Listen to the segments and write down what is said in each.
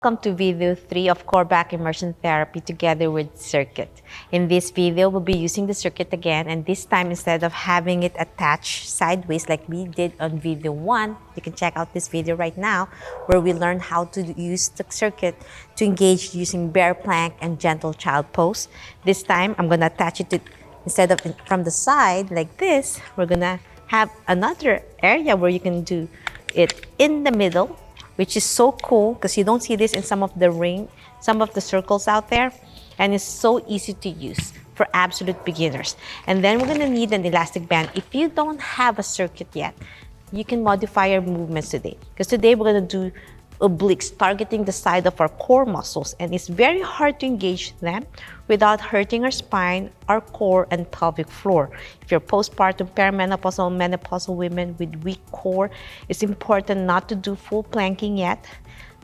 Welcome to video 3 of core back immersion therapy together with circuit. In this video, we'll be using the circuit again, and this time instead of having it attached sideways like we did on video 1, you can check out this video right now where we learn how to use the circuit to engage using bear plank and gentle child pose. This time, I'm going to attach it to, instead of from the side like this, we're going to have another area where you can do it in the middle, which is so cool because you don't see this in some of the circles out there, and it's so easy to use for absolute beginners. And then we're gonna need an elastic band. If you don't have a circuit yet, you can modify your movements today, because today we're gonna do obliques targeting the side of our core muscles, and it's very hard to engage them without hurting our spine, our core, and pelvic floor. If you're postpartum, perimenopausal, menopausal women with weak core, it's important not to do full planking yet.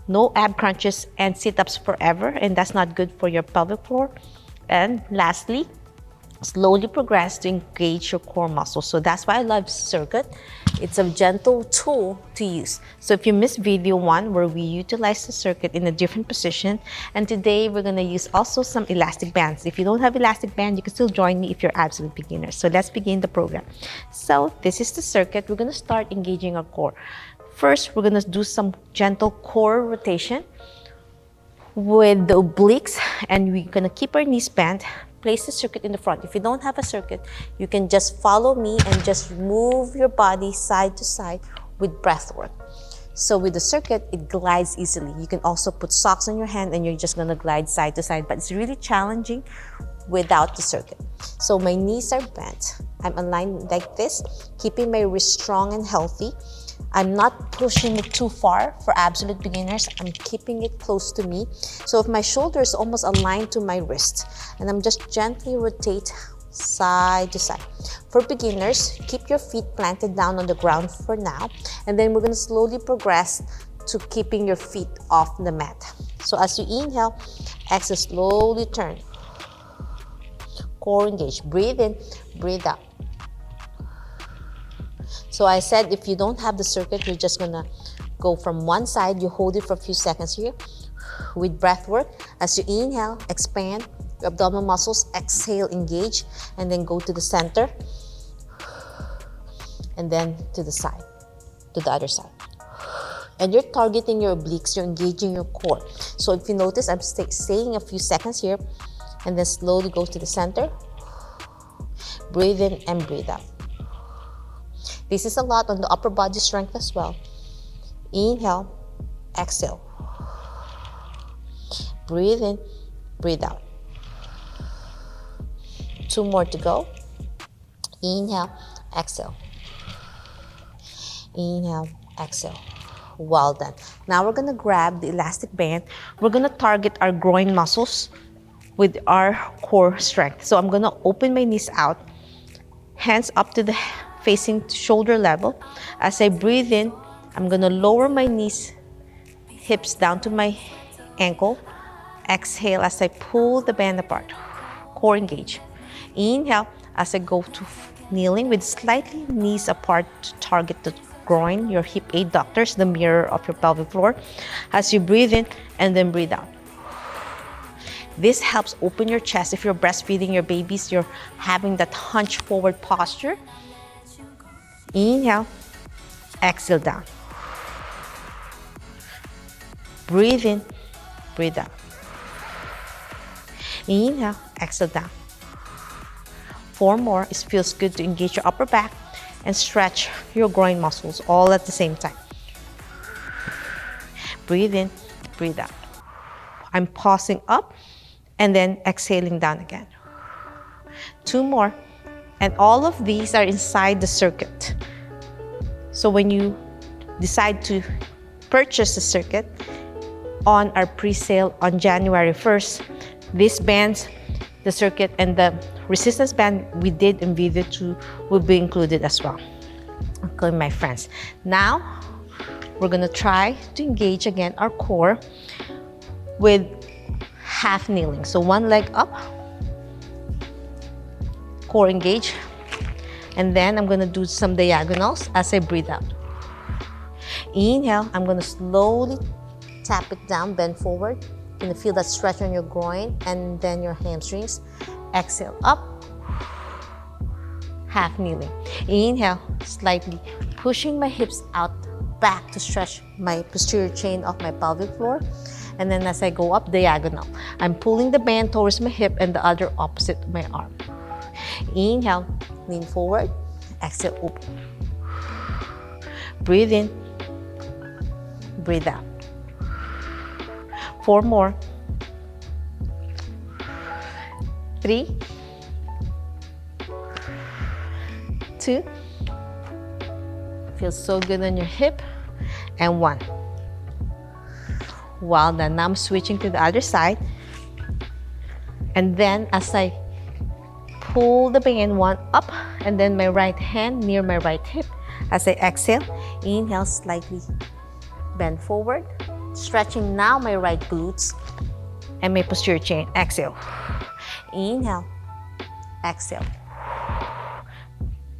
No ab crunches and sit-ups forever, and that's not good for your pelvic floor. And lastly, slowly progress to engage your core muscles. So that's why I love circuit. It's a gentle tool to use. So if you missed video 1 where we utilize the circuit in a different position, and today we're gonna use also some elastic bands. If you don't have elastic band, you can still join me if you're absolute beginner. So let's begin the program. So this is the circuit. We're gonna start engaging our core. First, we're gonna do some gentle core rotation with the obliques, and we're gonna keep our knees bent. Place the circuit in the front. If you don't have a circuit, you can just follow me and just move your body side to side with breath work. So with the circuit, it glides easily. You can also put socks on your hand and you're just gonna glide side to side, but it's really challenging without the circuit. So my knees are bent. I'm aligned like this, keeping my wrist strong and healthy. I'm not pushing it too far for absolute beginners. I'm keeping it close to me. So if my shoulder is almost aligned to my wrist, and I'm just gently rotate side to side. For beginners, keep your feet planted down on the ground for now, and then we're gonna slowly progress to keeping your feet off the mat. So as you inhale, exhale, slowly turn. Core engage, breathe in, breathe out. So I said if you don't have the circuit, you're just gonna go from one side, you hold it for a few seconds here with breath work. As you inhale, expand your abdominal muscles, exhale, engage, and then go to the center, and then to the side, to the other side. And you're targeting your obliques, you're engaging your core. So if you notice, I'm staying a few seconds here, and then slowly go to the center, breathe in and breathe out. This is a lot on the upper body strength as well. Inhale, exhale. Breathe in, breathe out. 2 more to go. Inhale, exhale. Inhale, exhale. Well done. Now we're gonna grab the elastic band. We're gonna target our groin muscles with our core strength. So I'm gonna open my knees out, hands up to the facing shoulder level. As I breathe in, I'm gonna lower my knees, hips down to my ankle. Exhale as I pull the band apart. Core engage. Inhale as I go to kneeling with slightly knees apart to target the groin, your hip abductors, the mirror of your pelvic floor. As you breathe in and then breathe out. This helps open your chest. If you're breastfeeding your babies, you're having that hunch forward posture. Inhale, exhale down. Breathe in, breathe out. Inhale, exhale down. 4 more. It feels good to engage your upper back and stretch your groin muscles all at the same time. Breathe in, breathe out. I'm pausing up and then exhaling down again. 2 more. And all of these are inside the circuit. So when you decide to purchase the circuit on our pre-sale on January 1st, these bands, the circuit, and the resistance band we did in video 2 will be included as well. Okay, my friends. Now, we're gonna try to engage again our core with half kneeling. So 1 leg up, core engage, and then I'm gonna do some diagonals as I breathe out. Inhale, I'm gonna slowly tap it down, bend forward. You're gonna feel that stretch on your groin and then your hamstrings. Exhale, up, half kneeling. Inhale, slightly pushing my hips out back to stretch my posterior chain of my pelvic floor. And then as I go up diagonal, I'm pulling the band towards my hip and the other opposite my arm. Inhale, lean forward. Exhale, open. Breathe in, breathe out. 4 more. 3, 2. Feels so good on your hip. And 1. Well done. Now I'm switching to the other side. And then as I pull the band, 1 up, and then my right hand near my right hip. As I exhale, inhale, slightly bend forward, stretching now my right glutes and my posterior chain. Exhale. Inhale, exhale.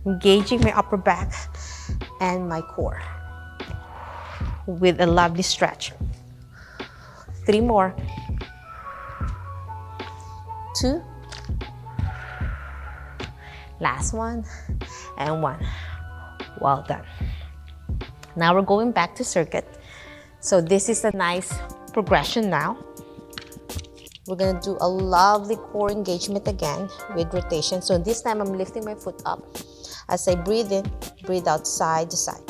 Engaging my upper back and my core with a lovely stretch. 3 more. 2. Last one and 1. Well done. Now we're going back to circuit. So this is a nice progression now. We're gonna do a lovely core engagement again with rotation. So this time I'm lifting my foot up. As I breathe in, breathe out side to side.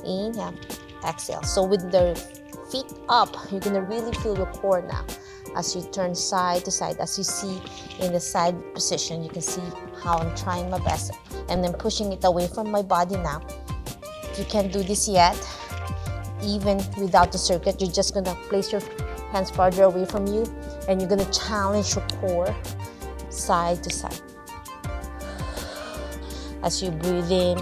Inhale, exhale. So with the feet up, you're gonna really feel your core now. As you turn side to side, as you see in the side position, you can see how I'm trying my best. And then pushing it away from my body now. If you can't do this yet, even without the circuit, you're just gonna place your hands farther away from you and you're gonna challenge your core side to side. As you breathe in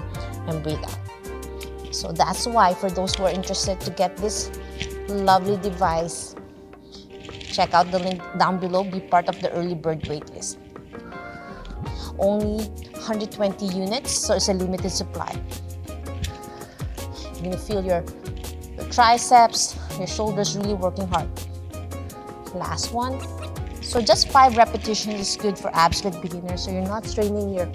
and breathe out. So that's why for those who are interested to get this lovely device, check out the link down below, be part of the early bird waitlist. Only 120 units, so it's a limited supply. You're gonna feel your triceps, your shoulders really working hard. Last one. So just 5 repetitions is good for abs like beginners, so you're not straining your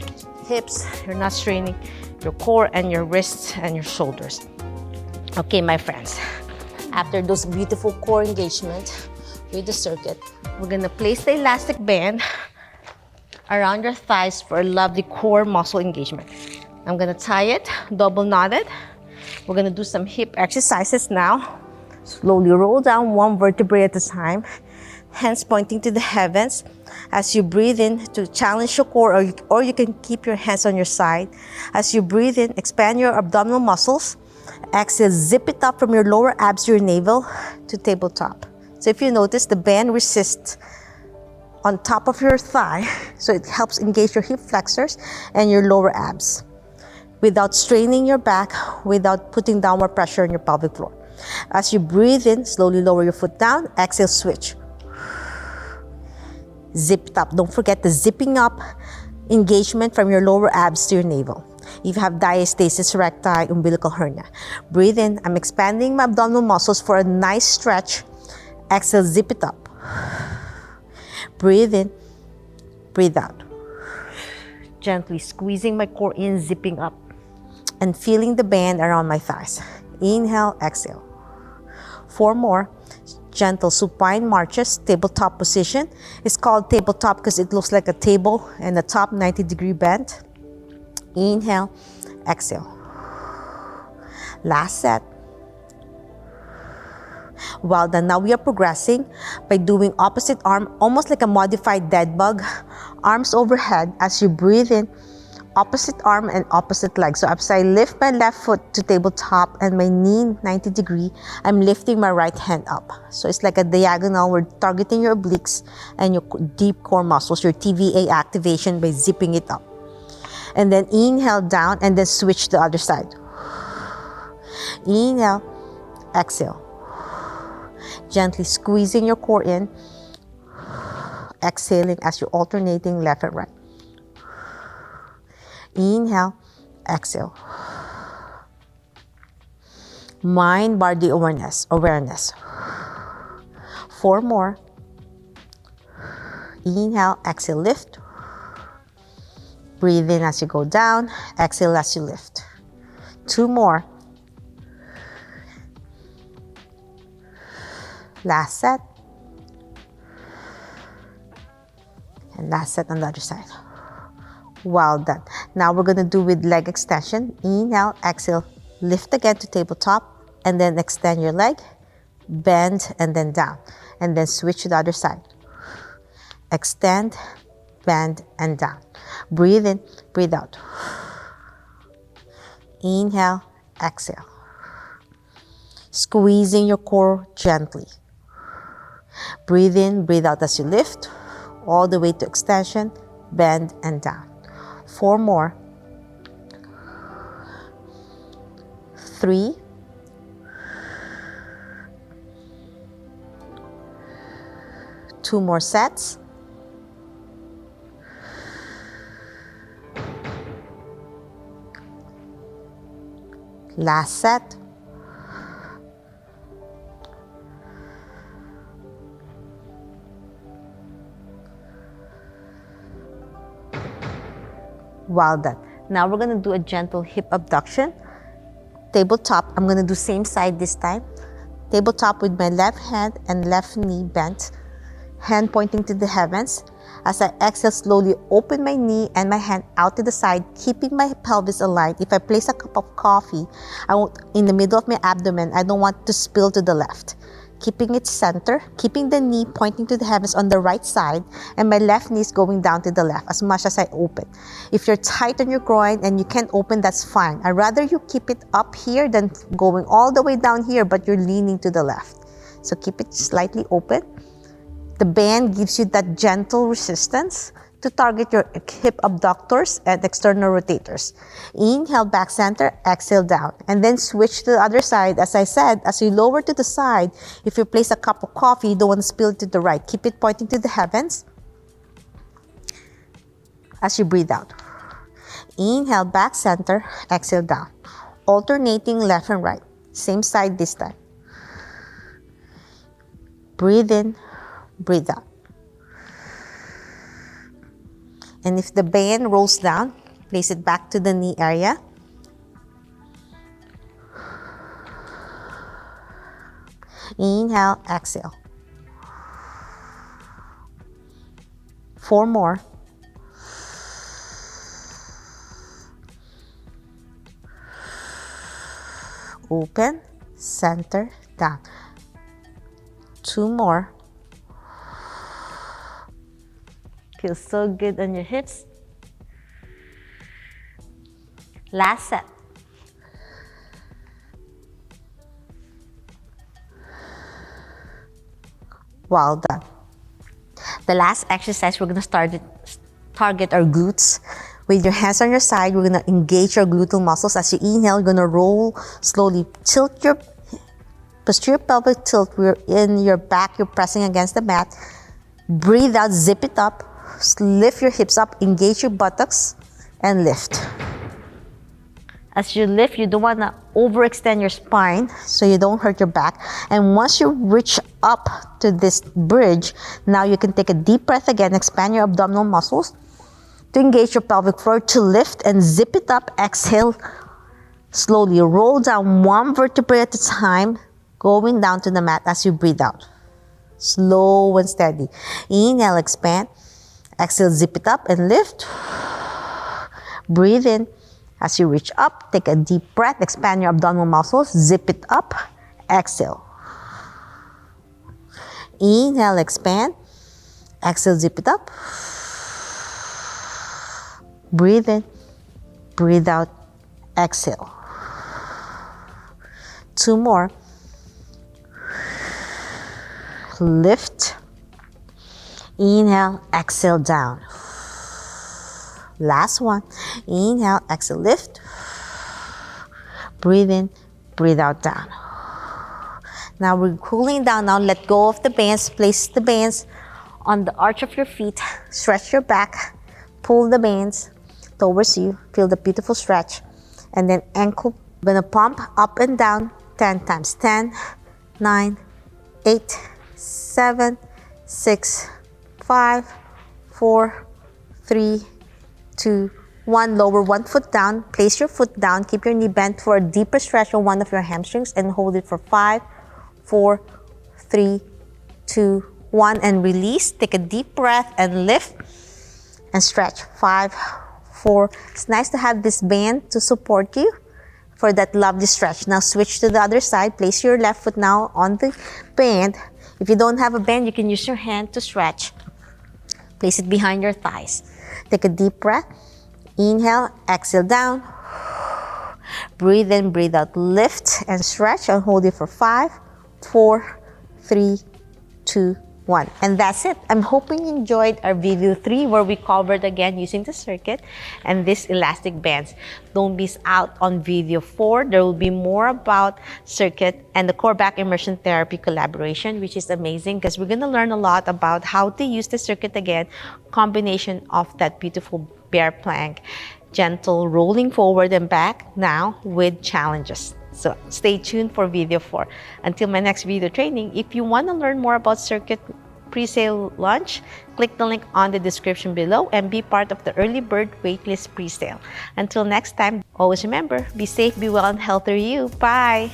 hips, you're not straining your core and your wrists and your shoulders. Okay, my friends, after those beautiful core engagement with the circuit, we're gonna place the elastic band around your thighs for a lovely core muscle engagement. I'm gonna tie it, double knotted. We're gonna do some hip exercises now. Slowly roll down 1 vertebrae at a time, hands pointing to the heavens. As you breathe in to challenge your core, or you can keep your hands on your side. As you breathe in, expand your abdominal muscles. Exhale, zip it up from your lower abs to your navel to tabletop. So if you notice, the band resists on top of your thigh, so it helps engage your hip flexors and your lower abs without straining your back, without putting downward pressure on your pelvic floor. As you breathe in, slowly lower your foot down. Exhale, switch. Zip it up. Don't forget the zipping up engagement from your lower abs to your navel. If you have diastasis recti, umbilical hernia, breathe in. I'm expanding my abdominal muscles for a nice stretch. Exhale, zip it up. Breathe in, breathe out. Gently squeezing my core in, zipping up, and feeling the band around my thighs. Inhale, exhale. 4 more. Gentle supine marches, tabletop position. It's called tabletop because it looks like a table and the top 90-degree bend. Inhale, exhale. Last set. Well done. Now we are progressing by doing opposite arm, almost like a modified dead bug. Arms overhead as you breathe in, opposite arm and opposite leg. So as I lift my left foot to tabletop and my knee 90 degree, I'm lifting my right hand up. So it's like a diagonal. We're targeting your obliques and your deep core muscles, your TVA activation by zipping it up. And then inhale down and then switch to the other side. Inhale, exhale. Gently squeezing your core in, exhaling as you're alternating left and right. Inhale, exhale. Mind body awareness. 4 more. Inhale, exhale, lift. Breathe in as you go down, exhale as you lift. 2 more. Last set. And last set on the other side. Well done. Now we're going to do with leg extension. Inhale, exhale, lift again to tabletop, and then extend your leg, bend, and then down. And then switch to the other side. Extend, bend, and down. Breathe in, breathe out. Inhale, exhale. Squeezing your core gently. Breathe in, breathe out as you lift, all the way to extension, bend, and down. 4 more. 3. 2 more sets. Last set. Well done. Now we're going to do a gentle hip abduction. Tabletop, I'm going to do same side this time. Tabletop with my left hand and left knee bent, hand pointing to the heavens. As I exhale, slowly open my knee and my hand out to the side, keeping my pelvis aligned. If I place a cup of coffee, in the middle of my abdomen, I don't want to spill to the left. Keeping it center, keeping the knee pointing to the heavens on the right side, and my left knee is going down to the left as much as I open. If you're tight on your groin and you can't open, that's fine. I'd rather you keep it up here than going all the way down here, but you're leaning to the left. So keep it slightly open. The band gives you that gentle resistance to target your hip abductors and external rotators. Inhale, back center, exhale down. And then switch to the other side. As I said, as you lower to the side, if you place a cup of coffee, you don't want to spill it to the right. Keep it pointing to the heavens as you breathe out. Inhale, back center, exhale down. Alternating left and right. Same side this time. Breathe in, breathe out. And if the band rolls down, place it back to the knee area. Inhale, exhale. 4 more. Open, center, down. 2 more. Feels so good on your hips. Last set. Well done. The last exercise, we're going to target our glutes. With your hands on your side, we're going to engage our gluteal muscles. As you inhale, you're going to roll slowly. Tilt your posterior pelvic tilt. We're in your back, you're pressing against the mat. Breathe out, zip it up. Lift your hips up, engage your buttocks, and lift. As you lift, you don't want to overextend your spine so you don't hurt your back. And once you reach up to this bridge, now you can take a deep breath again, expand your abdominal muscles to engage your pelvic floor, to lift and zip it up. Exhale, slowly roll down 1 vertebrae at a time, going down to the mat as you breathe out. Slow and steady. Inhale, expand. Exhale, zip it up and lift. Breathe in. As you reach up, take a deep breath, expand your abdominal muscles, zip it up, exhale. Inhale, expand. Exhale, zip it up. Breathe in, breathe out, exhale. 2 more. Lift. Inhale, exhale, down. Last one. Inhale, exhale, lift. Breathe in, breathe out, down. Now we're cooling down. Now let go of the bands. Place the bands on the arch of your feet. Stretch your back. Pull the bands towards you. Feel the beautiful stretch. And then ankle. We're gonna pump up and down 10 times. 10, 9, 8, 7, 6, 5, 4, 3, 2, 1. Lower one foot down. Place your foot down. Keep your knee bent for a deeper stretch on one of your hamstrings and hold it for 5, 4, 3, 2, 1. And release. Take a deep breath and lift and stretch. 5, 4. It's nice to have this band to support you for that lovely stretch. Now switch to the other side. Place your left foot now on the band. If you don't have a band, you can use your hand to stretch. Place it behind your thighs. Take a deep breath. Inhale, exhale down. Breathe in, breathe out. Lift and stretch and hold it for 5, 4, 3, 2, 1. And that's it. I'm hoping you enjoyed our video 3 where we covered again using the circuit and these elastic bands. Don't miss out on video 4. There will be more about circuit and the core back immersion therapy collaboration, which is amazing because we're going to learn a lot about how to use the circuit again, combination of that beautiful bear plank, gentle rolling forward and back now with challenges. So stay tuned for video 4. Until my next video training, if you want to learn more about circuit pre-sale launch, click the link on the description below and be part of the early bird waitlist pre-sale. Until next time, always remember, be safe, be well, and healthy you. Bye!